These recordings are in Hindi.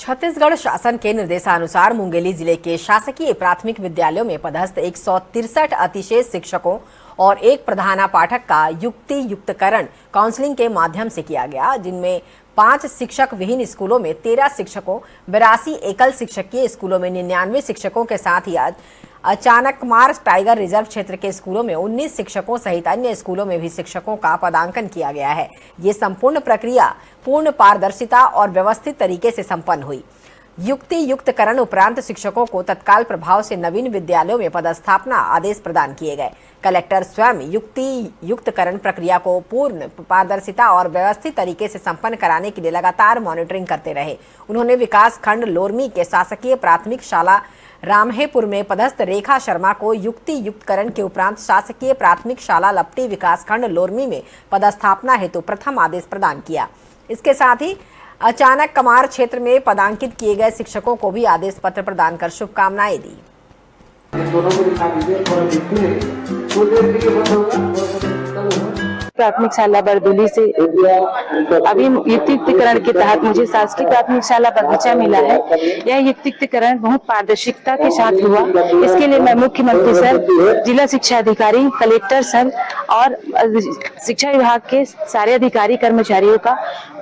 छत्तीसगढ़ शासन के निर्देशानुसार मुंगेली जिले के शासकीय प्राथमिक विद्यालयों में पदस्थ 163 अतिशेष शिक्षकों और एक प्रधानापाठक का युक्ति युक्तकरण काउंसलिंग के माध्यम से किया गया, जिनमें 5 शिक्षक विहीन स्कूलों में 13 शिक्षकों, 82 एकल शिक्षकीय स्कूलों में 99 शिक्षकों के साथ ही आज अचानकमार टाइगर रिजर्व क्षेत्र के स्कूलों में 19 शिक्षकों सहित अन्य स्कूलों में भी शिक्षकों का पदांकन किया गया है। ये संपूर्ण प्रक्रिया पूर्ण पारदर्शिता और व्यवस्थित तरीके से संपन्न हुई। युक्ति युक्तकरण उपरांत शिक्षकों को तत्काल प्रभाव से नवीन विद्यालयों में पदस्थापना आदेश प्रदान किए गए। कलेक्टर स्वयं युक्ति युक्तकरण प्रक्रिया को पूर्ण पारदर्शिता और व्यवस्थित तरीके से संपन्न कराने के लिए लगातार मॉनिटरिंग करते रहे। उन्होंने विकास खंड लोरमी के शासकीय प्राथमिक शाला रामहेपुर में पदस्थ रेखा शर्मा को युक्ति युक्तकरण के उपरांत शासकीय प्राथमिक शाला लपटी विकास खंड लोरमी में पदस्थापना हेतु प्रथम आदेश प्रदान किया। इसके साथ ही अचानक कमार क्षेत्र में पदांकित किए गए शिक्षकों को भी आदेश पत्र प्रदान कर शुभकामनाएं दी। प्राथमिक शाला बरदुली से अभी युक्तिकरण के तहत मुझे शासकीय प्राथमिक शाला बगीचा मिला है। यह युक्तिकरण बहुत पारदर्शिता के साथ हुआ। इसके लिए मैं मुख्यमंत्री सर, जिला शिक्षा अधिकारी, कलेक्टर सर और शिक्षा विभाग के सारे अधिकारी कर्मचारियों का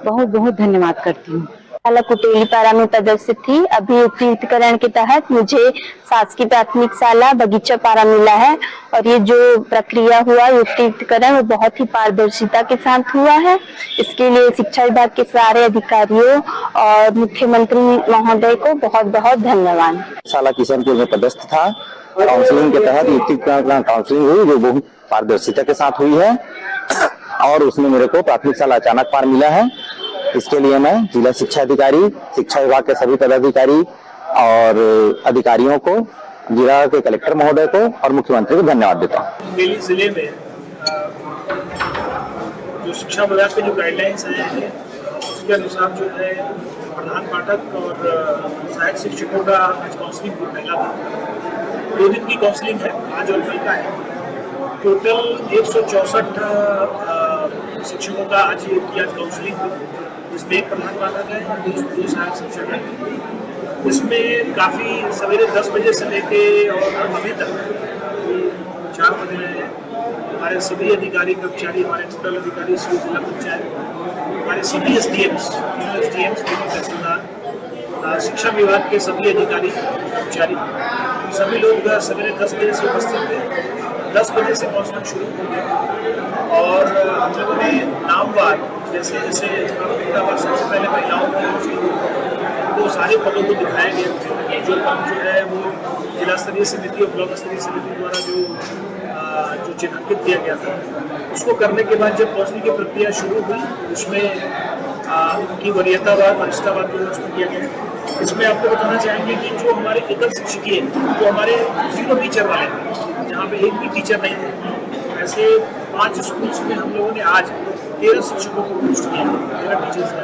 बहुत बहुत धन्यवाद करती हूँ। शाला कुटेली पारा में प्रदर्शित थी। अभी युक्तिकरण के तहत मुझे शासकीय प्राथमिक शाला बगीचा पारा मिला है और ये जो प्रक्रिया हुआ युक्तिकरण वो बहुत ही पारदर्शिता के साथ हुआ है। इसके लिए शिक्षा विभाग के सारे अधिकारियों और मुख्यमंत्री महोदय को बहुत बहुत धन्यवाद। शाला किशनपुर में पदस्थ था। काउंसलिंग के तहत युक्तिकरण काउंसलिंग हुई जो बहुत पारदर्शिता के साथ हुई है और उसमें मेरे को प्राथमिक शाला अचानक पार मिला है। इसके लिए मैं जिला शिक्षा अधिकारी, शिक्षा विभाग के सभी पदाधिकारी और अधिकारियों को, जिला के कलेक्टर महोदय को और मुख्यमंत्री को धन्यवाद देता हूँ। मुंगेली जिले में जो शिक्षा विभाग के जो गाइडलाइंस आए हैं उसके अनुसार जो है प्रधान पाठक और सहायक शिक्षकों का आज काउंसलिंग को पहला था। 2 दिन की काउंसलिंग है, आज और कल का है। टोटल 164 शिक्षकों का आज किया काउंसलिंग, जिसमें एक प्रधान पाठक है और 2 सहायक शिक्षक हैं। इसमें काफ़ी सवेरे 10 बजे से लेके और अभी तक 4 बज रहे हैं। हमारे सभी अधिकारी कर्मचारी, हमारे नोडल अधिकारी, जिला पंचायत, हमारे सभी एसडीएम्स, तहसीलदार, शिक्षा विभाग के सभी अधिकारी कर्मचारी, सभी लोग सवेरे 10 बजे से उपस्थित थे। 10 बजे से काउंसलिंग शुरू हो गया और हम लोगों ने नामवार जैसे सबसे पहले महिलाओं को तो सारे पदों को दिखाया गया। जो पद जो है वो जिला स्तरीय समिति और ब्लॉक स्तरीय समिति द्वारा जो चिन्हांकित किया गया था, उसको करने के बाद जब काउंसलिंग की प्रक्रिया शुरू हुई उसमें उनकी वरीयतावाद वरिष्ठतावाद जो है उसमें किया गया। इसमें आपको बताना चाहेंगे कि जो हमारे एकल शिक्षकीय जो हमारे 0 टीचर वाले हैं, जहाँ पे एक भी टीचर नहीं थे, ऐसे 5 स्कूल्स में हम लोगों ने आज 13 शिक्षकों को पोस्ट किया, 13 टीचर्स का।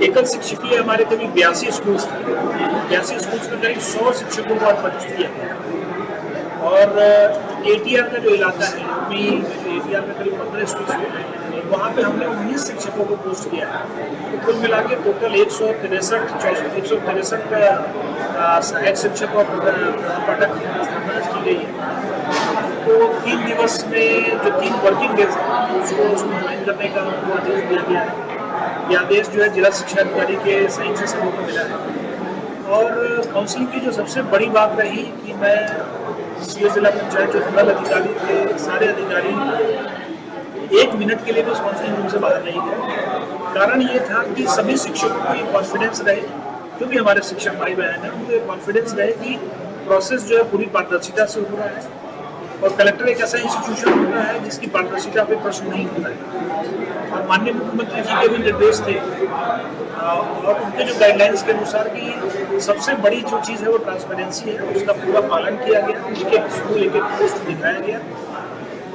एकल शिक्षकीय हमारे करीब 82 स्कूल्स थे। 82 स्कूल्स में करीब 100 शिक्षकों को आज पदस्थ किया गया। और एटीआर का जो इलाका है, अभी एटीआर में करीब 15 स्कूल्स थे, वहाँ पे हमने 19 शिक्षकों को पोस्ट किया है। तो कुल मिला के टोटल 163 सहायक शिक्षक और पाठक की स्थापना की गई है। तो 3 दिवस में जो 3 वर्किंग डेज हैं उसको ऑनलाइन करने का हमको आदेश दिया गया है। ये आदेश जो है जिला शिक्षा अधिकारी के साइन से सभी को मिला है। और काउंसिलिंग की जो सबसे बड़ी बात रही कि मैं सीओ जिला पंचायत जो नोडल अधिकारी थे, सारे अधिकारी 1 मिनट के लिए भी उस काउंसलिंग रूम से बाहर नहीं गए। कारण ये था कि सभी शिक्षकों को ये कॉन्फिडेंस रहे, जो भी हमारे शिक्षक भाई बहन हैं उनको ये कॉन्फिडेंस रहे कि प्रोसेस जो है पूरी पारदर्शिता से हो रहा है और कलेक्टर एक ऐसा इंस्टीट्यूशन होता है जिसकी पारदर्शिता पे प्रश्न नहीं होता है। और माननीय मुख्यमंत्री जी के भी निर्देश थे और उनके जो गाइडलाइंस के अनुसार कि सबसे बड़ी जो चीज़ है वो ट्रांसपेरेंसी है, उसका पूरा पालन किया गया। एक स्कूल एक पोस्ट दिखाया गया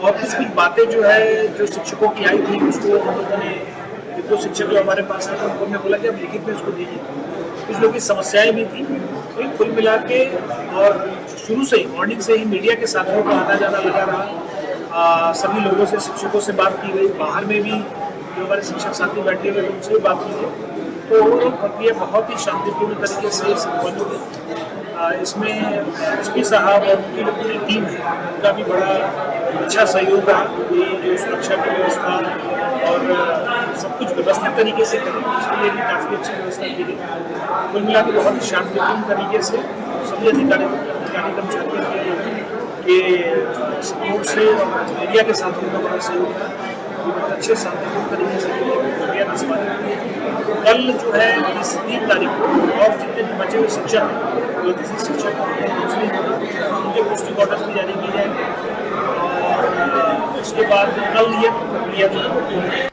और कुछ बातें जो है जो शिक्षकों की आई थी उसको हम लोगों ने, जो शिक्षक जो हमारे पास आए थे उनको हमने बोला कि आप लिखित में इसको दीजिए। कुछ लोगों की समस्याएं भी थी, तो कुल मिला के और शुरू से ही मॉर्निंग से ही मीडिया के साथियों को आना जाना लगा रहा। सभी लोगों से, शिक्षकों से बात की गई, बाहर में भी जो हमारे शिक्षक साथी बैठे हुए उनसे भी बात की गई। तो ये प्रक्रिया बहुत ही शांतिपूर्ण तरीके से संपन्न हुई। इसमें एसपी साहब और उनकी जो पूरी टीम है उनका भी बड़ा अच्छा सहयोग रहा। ये जो सुरक्षा की व्यवस्था और सब कुछ व्यवस्थित तरीके से करें, उसके लिए भी काफ़ी अच्छी व्यवस्था की गई। कुल मिला के बहुत ही शांतिपूर्ण तरीके से सभी अधिकारी कर्मचारियों के सपोर्ट से और मीडिया के साथ उनका बड़ा सहयोग था। बहुत अच्छे शांतिपूर्ण तरीके से प्रक्रिया निष्पादित हुई है। कल जो है 3 तारीख को और जितने भी बचे हुए शिक्षक हैं, जो किसी शिक्षक को उनके पोस्टिंग ऑर्डर्स भी जारी किए जाएंगे और उसके बाद कल ये प्रक्रिया जो है।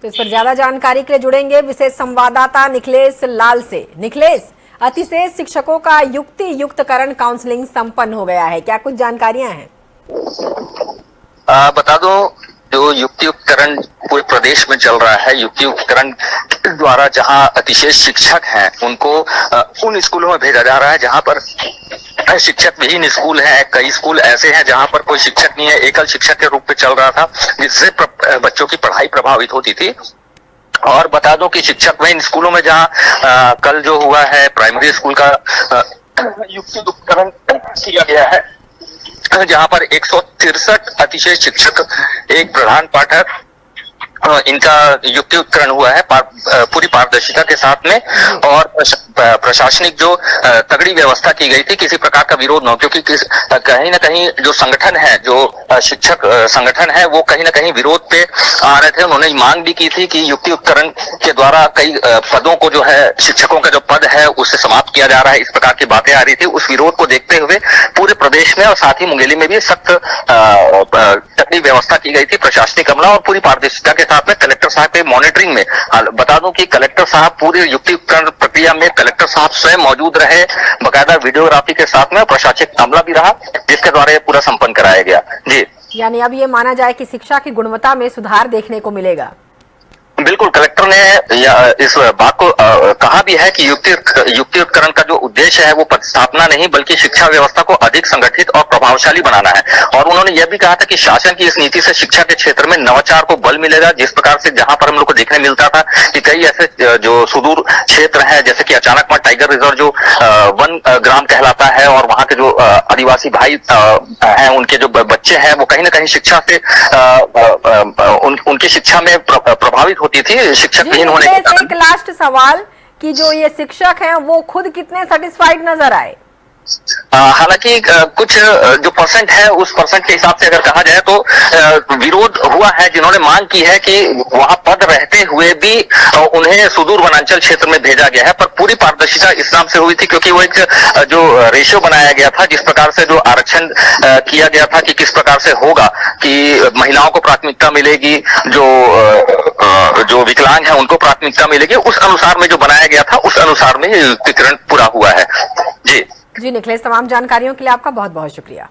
तो इस पर ज्यादा जानकारी के लिए जुड़ेंगे विशेष संवाददाता निखिलेश लाल से। निखिलेश, अतिशेष शिक्षकों का युक्ति युक्तकरण काउंसलिंग संपन्न हो गया है, क्या कुछ जानकारियां हैं? बता दो, जो युक्तियुक्तकरण पूरे प्रदेश में चल रहा है, युक्तियुक्तकरण द्वारा जहां अतिशेष शिक्षक हैं उनको उन स्कूलों में भेजा जा रहा है जहां पर शिक्षक विहीन स्कूल है। कई स्कूल ऐसे हैं जहां पर कोई शिक्षक नहीं है, एकल शिक्षक के रूप में चल रहा था, जिससे बच्चों की पढ़ाई प्रभावित होती थी। और बता दो कि शिक्षक विहीन स्कूलों में जहां कल जो हुआ है प्राइमरी स्कूल का युक्तियुक्तकरण किया गया है, जहां पर 163 अतिशेष शिक्षक, एक प्रधान पाठक, इनका युक्तियुक्तकरण हुआ है पूरी पारदर्शिता के साथ में। और प्रशासनिक जो तगड़ी व्यवस्था की गई थी, किसी प्रकार का विरोध न हो, क्योंकि कहीं ना कहीं जो संगठन है, जो शिक्षक संगठन है, वो कहीं ना कहीं विरोध पे आ रहे थे। उन्होंने मांग भी की थी कि युक्तियुक्तकरण के द्वारा कई पदों को जो है, शिक्षकों का जो पद है उससे समाप्त किया जा रहा है, इस प्रकार की बातें आ रही थी। उस विरोध को देखते हुए पूरे प्रदेश में और साथ ही मुंगेली में भी सख्त तगड़ी व्यवस्था की गई थी प्रशासनिक अमला और पूरी पारदर्शिता के साथ में कलेक्टर साहब के मॉनिटरिंग में। बता दूं कि कलेक्टर साहब पूरी युक्तियुक्तकरण प्रक्रिया में कलेक्टर साहब स्वयं मौजूद रहे, बकायदा वीडियोग्राफी के साथ में प्रशासनिक अमला भी रहा, जिसके द्वारा ये पूरा संपन्न कराया गया। जी, यानी अब ये माना जाए कि शिक्षा की गुणवत्ता में सुधार देखने को मिलेगा। बिल्कुल, कलेक्टर ने इस बात को कहा भी है कि युक्तियुक्तकरण का जो उद्देश्य है वो प्रतिस्थापना नहीं बल्कि शिक्षा व्यवस्था को अधिक संगठित और प्रभावशाली बनाना है। और उन्होंने यह भी कहा था कि शासन की इस नीति से शिक्षा के क्षेत्र में नवाचार को बल मिलेगा। जिस प्रकार से जहां पर हम लोग को देखने मिलता था कि कई ऐसे जो सुदूर क्षेत्र हैं, जैसे कि अचानकमार टाइगर रिजर्व जो वन ग्राम कहलाता है, और वहां के जो आदिवासी भाई हैं, उनके जो बच्चे हैं, वो कहीं ना कहीं शिक्षा से उनकी शिक्षा में प्रभावित होती थी, शिक्षक विहीन होने के कारण। एक लास्ट सवाल कि जो ये शिक्षक हैं वो खुद कितने सेटिस्फाइड नजर आए? हालांकि कुछ जो परसेंट है उस परसेंट के हिसाब से अगर कहा जाए तो विरोध हुआ है, जिन्होंने मांग की है कि वहां पद रहते हुए भी उन्हें सुदूर वनांचल क्षेत्र में भेजा गया है। पर पूरी पारदर्शिता इस नाम से हुई थी क्योंकि वो एक जो रेशियो बनाया गया था, जिस प्रकार से जो आरक्षण किया गया था कि किस प्रकार से होगा कि महिलाओं को प्राथमिकता मिलेगी, जो विकलांग है उनको प्राथमिकता मिलेगी, उस अनुसार में जो बनाया गया था उस अनुसार में ये युक्तिकरण पूरा हुआ है। जी निखिलेश, तमाम जानकारियों के लिए आपका बहुत बहुत शुक्रिया।